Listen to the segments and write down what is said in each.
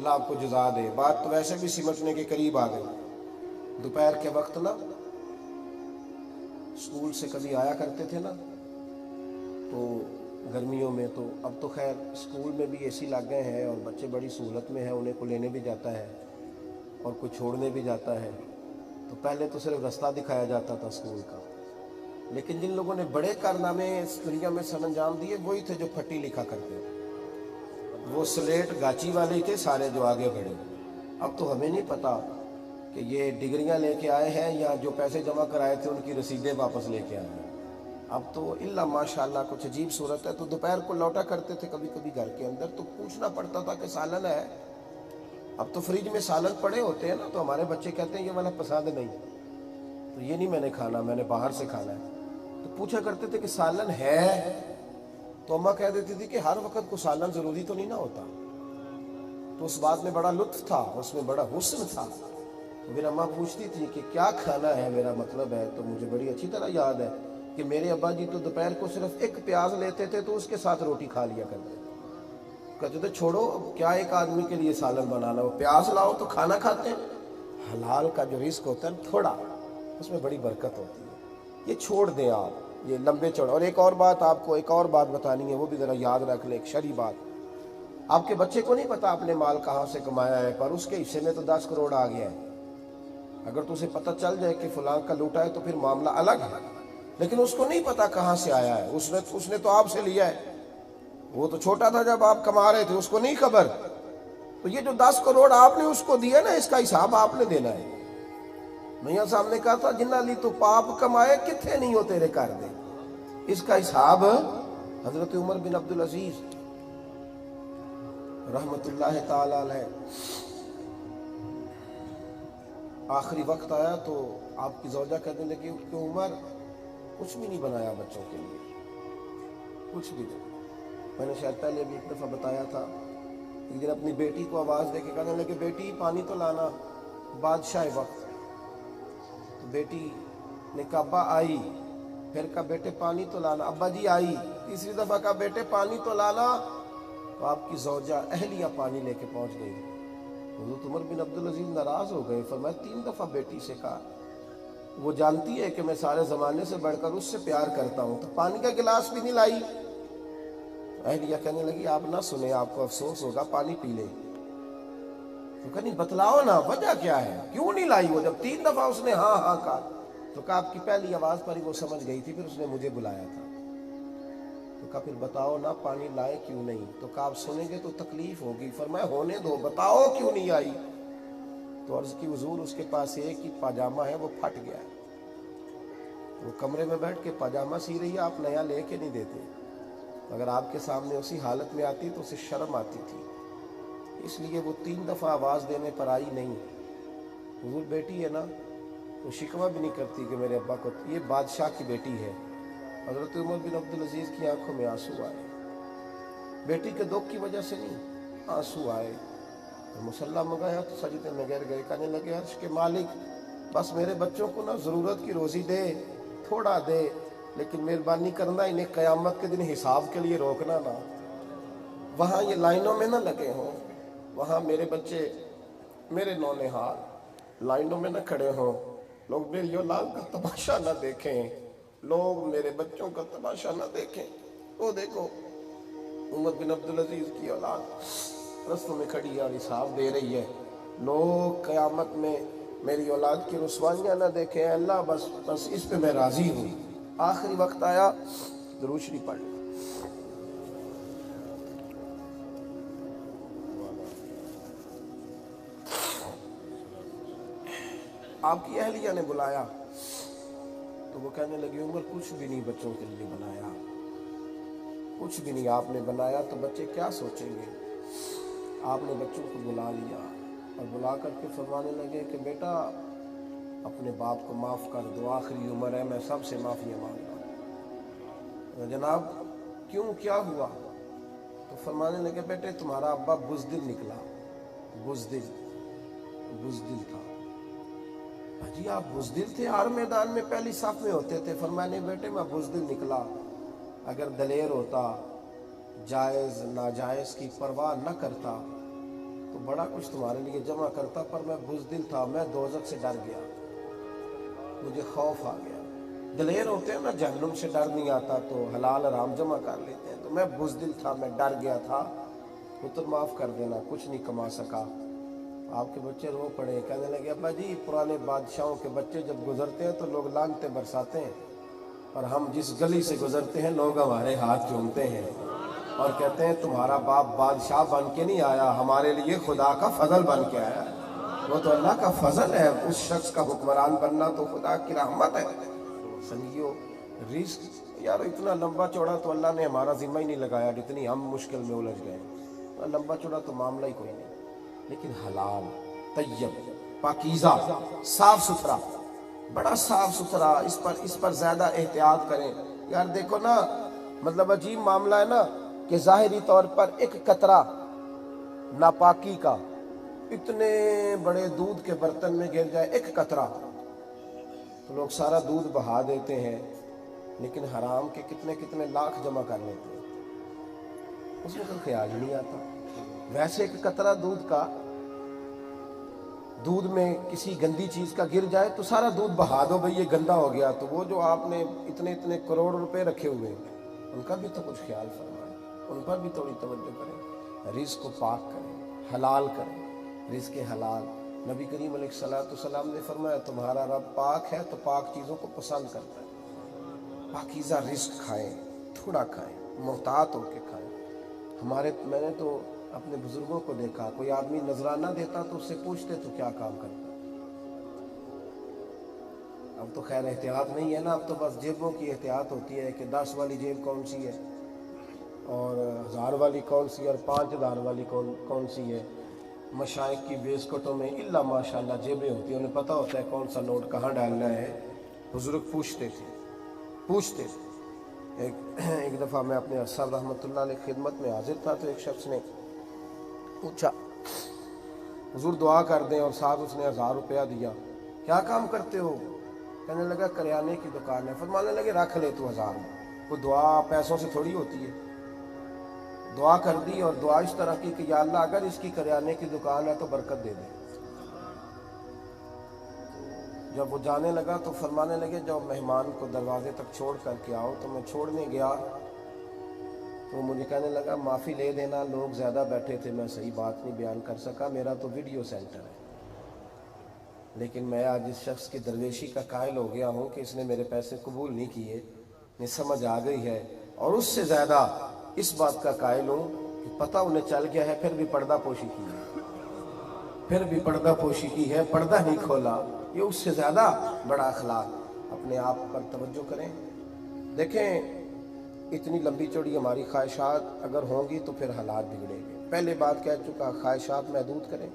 اللہ آپ کو جزا دے. بات تو ویسے بھی سمٹنے کے قریب آ گئی. دوپہر کے وقت نا اسکول سے کبھی آیا کرتے تھے نا تو گرمیوں میں، تو اب تو خیر اسکول میں بھی اے سی لگ گئے ہیں اور بچے بڑی سہولت میں ہیں، انہیں کو لینے بھی جاتا ہے اور کوئی چھوڑنے بھی جاتا ہے. تو پہلے تو صرف رستہ دکھایا جاتا تھا اسکول کا، لیکن جن لوگوں نے بڑے کارنامے اس دنیا میں سر انجام دیے وہی تھے جو پھٹی لکھا کرتے. وہ سلیٹ گاچی والے تھے سارے جو آگے بڑھے. اب تو ہمیں نہیں پتا کہ یہ ڈگریاں لے کے آئے ہیں یا جو پیسے جمع کرائے تھے ان کی رسیدیں واپس لے کے آئے ہیں. اب تو اللہ ماشاءاللہ کچھ عجیب صورت ہے. تو دوپہر کو لوٹا کرتے تھے کبھی کبھی گھر کے اندر، تو پوچھنا پڑتا تھا کہ سالن ہے؟ اب تو فریج میں سالن پڑے ہوتے ہیں نا، تو ہمارے بچے کہتے ہیں یہ والا پسند نہیں، تو یہ نہیں میں نے کھانا، میں نے باہر سے کھانا ہے. تو پوچھا کرتے تھے کہ سالن ہے؟ تو اماں کہہ دیتی تھی کہ ہر وقت کو سالن ضروری تو نہیں نہ ہوتا. تو اس بات میں بڑا لطف تھا، اس میں بڑا حسن تھا. تو پھر اماں پوچھتی تھی کہ کیا کھانا ہے، میرا مطلب ہے. تو مجھے بڑی اچھی طرح یاد ہے کہ میرے ابا جی تو دوپہر کو صرف ایک پیاز لیتے تھے تو اس کے ساتھ روٹی کھا لیا کرتے. کہتے تھے چھوڑو اب کیا ایک آدمی کے لیے سالن بنانا، وہ پیاز لاؤ تو کھانا کھاتے ہیں. حلال کا جو رزق ہوتا ہے تھوڑا، اس میں بڑی برکت ہوتی ہے. یہ چھوڑ دیں آپ، یہ لمبے چوڑے. اور ایک اور بات آپ کو ایک اور بات بتانی ہے، وہ بھی ذرا یاد رکھ لیں. ایک شرعی بات، آپ کے بچے کو نہیں پتا آپ نے مال کہاں سے کمایا ہے، پر اس کے حصے میں تو 10 کروڑ آ گیا ہے. اگر تو اسے پتہ چل جائے کہ فلاں کا لوٹا ہے تو پھر معاملہ الگ ہے، لیکن اس کو نہیں پتا کہاں سے آیا ہے. اس نے تو آپ سے لیا ہے. وہ تو چھوٹا تھا جب آپ کما رہے تھے، اس کو نہیں خبر. تو یہ جو 10 کروڑ آپ نے اس کو دیا نا، اس کا حساب آپ نے دینا ہے. میاں صاحب نے کہا تھا جنہ لی تو پاپ کمائے کتھے نہیں ہو تیرے کر دے. اس کا حساب حضرت عمر بن عبدالعزیز رحمت اللہ تعالی علیہ، آخری وقت آیا تو آپ کی زوجہ کہنے لگی کہ عمر کچھ بھی نہیں بنایا بچوں کے لیے، کچھ بھی نہیں. میں نے شاید پہلے بھی ایک دفعہ بتایا تھا. ایک دن اپنی بیٹی کو آواز دے کے کہنے لگے بیٹی پانی تو لانا، بادشاہ وقت. تو بیٹی نے کہا ابا آئی. پھر کہا بیٹے پانی تو لانا، ابا جی آئی. تیسری دفعہ کہا بیٹے پانی تو لانا. تو آپ کی زوجہ اہلیہ پانی لے کے پہنچ گئی. حضرت عمر بن عبدالعزیز ناراض ہو گئے. فرمایا 3 دفعہ بیٹی سے کہا، وہ جانتی ہے کہ میں سارے زمانے سے بڑھ کر اس سے پیار کرتا ہوں، تو پانی کا گلاس بھی نہیں لائی. اہلیہ کہنے لگی آپ نہ سنیں، آپ کو افسوس ہوگا، پانی پی لے. تو کہا نہیں بتلاؤ نا وجہ کیا ہے، کیوں نہیں لائی؟ وہ جب 3 دفعہ اس نے ہاں ہاں کہا تو کہا آپ کی پہلی آواز پر ہی وہ سمجھ گئی تھی، پھر اس نے مجھے بلایا تھا. تو کہا پھر بتاؤ نا پانی لائے کیوں نہیں؟ تو کہا آپ سنیں گے تو تکلیف ہوگی. فرمایا ہونے دو، بتاؤ کیوں نہیں آئی. تو عرض کی حضور اس کے پاس ایک ہی پاجامہ ہے، وہ پھٹ گیا ہے. وہ کمرے میں بیٹھ کے پاجامہ سی رہی ہے، آپ نیا لے کے نہیں دیتے. اگر آپ کے سامنے اسی حالت میں آتی تو اسے شرم آتی تھی، اس لیے وہ 3 دفعہ آواز دینے پر آئی نہیں. حضور بیٹی ہے نا، وہ شکوہ بھی نہیں کرتی کہ میرے ابا کو، یہ بادشاہ کی بیٹی ہے. حضرت عمر بن عبدالعزیز کی آنکھوں میں آنسو آئے. بیٹی کے دکھ کی وجہ سے نہیں، آنسو آئے. مصلی منگایا تو سجدے میں گر گئے. کہنے لگے عرش کے مالک بس میرے بچوں کو نا ضرورت کی روزی دے، تھوڑا دے، لیکن مہربانی کرنا انہیں قیامت کے دن حساب کے لیے روکنا نا. وہاں یہ لائنوں میں نہ لگے ہوں، وہاں میرے بچے، میرے نونہال لائنوں میں نہ کھڑے ہوں. لوگ میری اولاد کا تماشا نہ دیکھیں، لوگ میرے بچوں کا تماشا نہ دیکھیں. وہ دیکھو عمر بن عبدالعزیز کی اولاد رستوں میں کھڑی ہے اور حساب دے رہی ہے. لوگ قیامت میں میری اولاد کی رسوائیاں نہ دیکھیں. اللہ بس اس پہ میں راضی ہوں. آخری وقت آیا، درود شریف پڑھ لیں. آپ کی اہلیہ نے بلایا تو وہ کہنے لگی عمر کچھ بھی نہیں بچوں کے لیے بنایا، کچھ بھی نہیں آپ نے بنایا تو بچے کیا سوچیں گے. آپ نے بچوں کو بلا لیا اور بلا کر کے فرمانے لگے کہ بیٹا اپنے باپ کو معاف کر دو، آخری عمر ہے، میں سب سے معافیاں مانگ رہا ہوں. جناب کیوں، کیا ہوا؟ تو فرمانے لگے بیٹے تمہارا ابا بزدل نکلا. بزدل تھا. جی آپ بزدل تھے، ہر میدان میں پہلی صف میں ہوتے تھے. فرمایا نہیں بیٹے میں بزدل نکلا. اگر دلیر ہوتا، جائز ناجائز کی پرواہ نہ کرتا، تو بڑا کچھ تمہارے لیے جمع کرتا، پر میں بزدل تھا، میں دوزخ سے ڈر گیا، مجھے خوف آ گیا۔ دلیر ہوتے ہیں نا، جہنم سے ڈر نہیں آتا تو حلال حرام جمع کر لیتے ہیں، تو میں بزدل تھا، میں ڈر گیا تھا، پتر معاف کر دینا، کچھ نہیں کما سکا۔ آپ کے بچے رو پڑے، کہنے لگے ابا جی پرانے بادشاہوں کے بچے جب گزرتے ہیں تو لوگ لعنتیں برساتے ہیں، اور ہم جس گلی سے گزرتے ہیں لوگ ہمارے ہاتھ چومتے ہیں اور کہتے ہیں تمہارا باپ بادشاہ بن کے نہیں آیا، ہمارے لیے خدا کا فضل بن کے آیا۔ وہ تو اللہ کا فضل ہے، اس شخص کا حکمران بننا تو خدا کی رحمت ہے۔ سنگیو، رزق یار اتنا لمبا چوڑا تو اللہ نے ہمارا ذمہ ہی نہیں لگایا، جتنی ہم مشکل میں الجھ گئے، لمبا چوڑا تو معاملہ ہی کوئی نہیں، لیکن حلال، طیب، پاکیزہ، صاف ستھرا، بڑا صاف ستھرا، اس پر زیادہ احتیاط کریں۔ یار دیکھو نا، مطلب عجیب معاملہ ہے نا کہ ظاہری طور پر ایک قطرہ ناپاکی کا اتنے بڑے دودھ کے برتن میں گر جائے، ایک قطرہ، تو لوگ سارا دودھ بہا دیتے ہیں، لیکن حرام کے کتنے کتنے لاکھ جمع کر لیتے ہیں، اس میں کوئی خیال ہی نہیں آتا۔ ویسے ایک قطرہ دودھ میں کسی گندی چیز کا گر جائے تو سارا دودھ بہا دو، بھئی یہ گندا ہو گیا، تو وہ جو آپ نے اتنے کروڑ روپے رکھے ہوئے ہیں ان کا بھی تو کچھ خیال فرمائیں، ان پر بھی تھوڑی توجہ کریں، رزق کو پاک کریں، حلال کریں، رزق حلال۔ نبی کریم علیہ السلام نے فرمایا تمہارا رب پاک ہے تو پاک چیزوں کو پسند کرتا ہے، پاکیزہ رزق کھائیں، تھوڑا کھائیں، محتاط ہو کے کھائیں۔ میں نے تو اپنے بزرگوں کو دیکھا، کوئی آدمی نذرانہ دیتا تو اس سے پوچھتے تو کیا کام کرتا۔ اب تو خیر احتیاط نہیں ہے نا، اب تو بس جیبوں کی احتیاط ہوتی ہے کہ 10 والی جیب کون سی ہے اور 1000 والی کون سی ہے اور 5000 والی کون سی ہے۔ مشائخ کی ویسکٹوں میں الا ماشاءاللہ جیبیں ہوتی ہیں، انہیں پتہ ہوتا ہے کون سا نوٹ کہاں ڈالنا ہے۔ بزرگ پوچھتے تھے۔ ایک دفعہ میں اپنے صاحب رحمۃ اللہ علیہ خدمت میں حاضر تھا، تو ایک شخص نے پوچھا حضور دعا کر دیں، اور ساتھ اس نے 1000 روپیہ دیا۔ کیا کام کرتے ہو؟ کہنے لگا کریانے کی دکان ہے۔ فرمانے لگے رکھ لے تو 1000، وہ دعا پیسوں سے تھوڑی ہوتی ہے۔ دعا کر دی اور دعا اس طرح کی کہ یا اللہ اگر اس کی کریانے کی دکان ہے تو برکت دے دے۔ جب وہ جانے لگا تو فرمانے لگے جب مہمان کو دروازے تک چھوڑ کر کے آؤ، تو میں چھوڑنے گیا تو مجھے کہنے لگا معافی لے دینا، لوگ زیادہ بیٹھے تھے، میں صحیح بات نہیں بیان کر سکا، میرا تو ویڈیو سینٹر ہے، لیکن میں آج اس شخص کی درویشی کا قائل ہو گیا ہوں کہ اس نے میرے پیسے قبول نہیں کیے، مجھے سمجھ آ گئی ہے، اور اس سے زیادہ اس بات کا قائل ہوں کہ پتہ انہیں چل گیا ہے پھر بھی پردہ پوشی کی ہے، پردہ نہیں کھولا، یہ اس سے زیادہ بڑا اخلاق۔ اپنے آپ پر توجہ کریں۔ دیکھیں اتنی لمبی چوڑی ہماری خواہشات اگر ہوں گی تو پھر حالات بگڑیں گے۔ پہلے بات کہہ چکا، خواہشات محدود کریں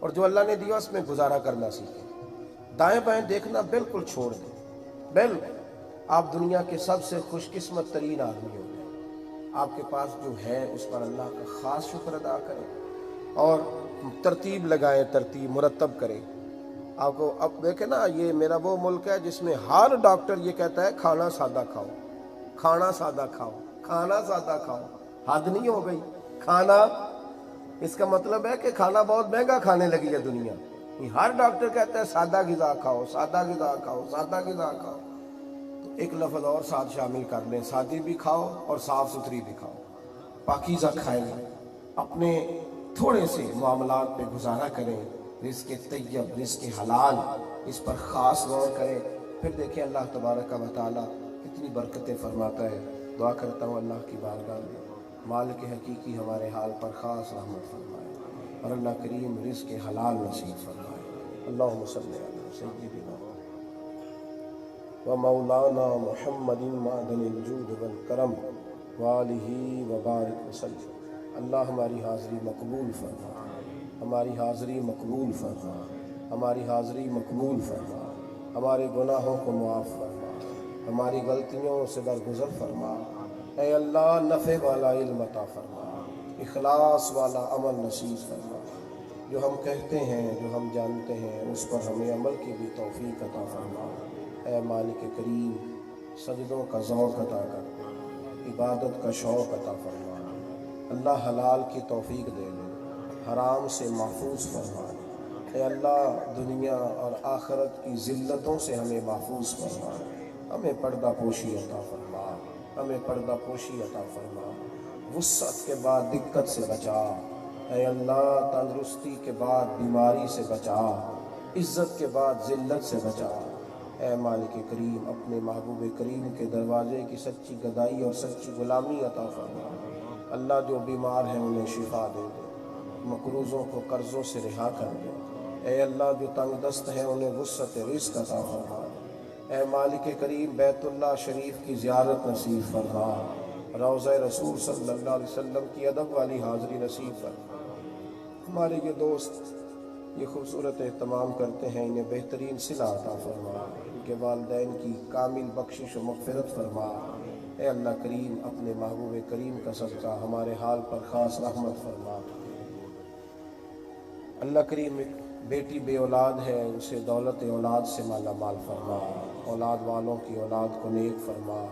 اور جو اللہ نے دیا اس میں گزارا کرنا سیکھیں۔ دائیں بائیں دیکھنا بالکل چھوڑ دیں، بالکل آپ دنیا کے سب سے خوش قسمت ترین آدمی ہو گئے۔ آپ کے پاس جو ہے اس پر اللہ کا خاص شکر ادا کریں اور ترتیب لگائیں، ترتیب مرتب کریں۔ آپ کو اب دیکھیں نا، یہ میرا وہ ملک ہے جس میں ہر ڈاکٹر یہ کہتا ہے کھانا سادہ کھاؤ، کھانا سادہ کھاؤ، کھانا سادہ کھاؤ۔ حد نہیں ہو گئی؟ کھانا، اس کا مطلب ہے کہ کھانا بہت مہنگا کھانے لگی ہے دنیا۔ ہر ڈاکٹر کہتا ہے سادہ غذا کھاؤ، سادہ غذا کھاؤ، سادہ غذا کھاؤ۔ تو ایک لفظ اور ساتھ شامل کر لیں، سادی بھی کھاؤ اور صاف ستھری بھی کھاؤ، پاکیزہ کھائیں، اپنے تھوڑے سے معاملات پہ گزارا کریں، رزق طیب، رزق حلال، اس پر خاص غور کریں، پھر دیکھیں اللہ تبارک و تعالیٰ کتنی برکتیں فرماتا ہے۔ دعا کرتا ہوں اللہ کی بارگاہ میں مالک حقیقی ہمارے حال پر خاص رحمت فرمائے اور اللہ کریم رزق حلال نصیب فرمائے۔ اللہم صلی علی سیدنا و مولانا محمد معدن الجود والکرم وآلہ وبارک وسلم۔ اللہ ہماری حاضری مقبول فرما، ہماری حاضری مقبول فرما، ہماری حاضری مقبول فرما، ہمارے گناہوں کو معاف فرما، ہماری غلطیوں سے درگزر فرما۔ اے اللہ نفع والا علم عطا فرما، اخلاص والا عمل نصیب فرما، جو ہم کہتے ہیں، جو ہم جانتے ہیں، اس پر ہمیں عمل کی بھی توفیق عطا فرما۔ اے مالک کریم، سجدوں کا ذوق عطا کر، عبادت کا شوق عطا فرما۔ اللہ حلال کی توفیق دے دے، حرام سے محفوظ فرما۔ اے اللہ دنیا اور آخرت کی ذلتوں سے ہمیں محفوظ فرما، ہمیں پردہ پوشی عطا فرما، ہمیں پردہ پوشی عطا فرما، وسعت کے بعد دقت سے بچا، اے اللہ تندرستی کے بعد بیماری سے بچا، عزت کے بعد ذلت سے بچا۔ اے مالک کریم اپنے محبوب کریم کے دروازے کی سچی گدائی اور سچی غلامی عطا فرما۔ اللہ جو بیمار ہیں انہیں شفا دے دے، مقروضوں کو قرضوں سے رہا کر دے، اے اللہ جو تنگ دست ہیں انہیں وسعت رزق عطا فرما۔ اے مالک کریم بیت اللہ شریف کی زیارت نصیب فرما، روضہ رسول صلی اللہ علیہ وسلم کی ادب والی حاضری نصیب فرما۔ ہمارے یہ دوست یہ خوبصورت اہتمام کرتے ہیں، انہیں بہترین صلہ عطا فرما، ان کے والدین کی کامل بخشش و مغفرت فرما۔ اے اللہ کریم اپنے محبوب کریم کا صدقہ ہمارے حال پر خاص رحمت فرما۔ اللہ کریم ایک بیٹی بے اولاد ہے، اسے دولت اولاد سے مالا مال فرما، اولاد والوں کی اولاد کو نیک فرما،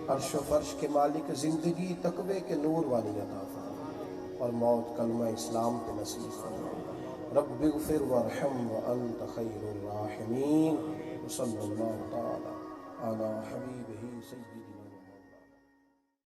عرش و فرش کے مالک زندگی تقوی کے نور والی عطا فرما، اور موت کلمہ اسلام پہ نصیب فرما۔ رب اغفر وارحم وانت خیر الراحمین، صلی اللہ تعالی علی حبیبہ سیدنا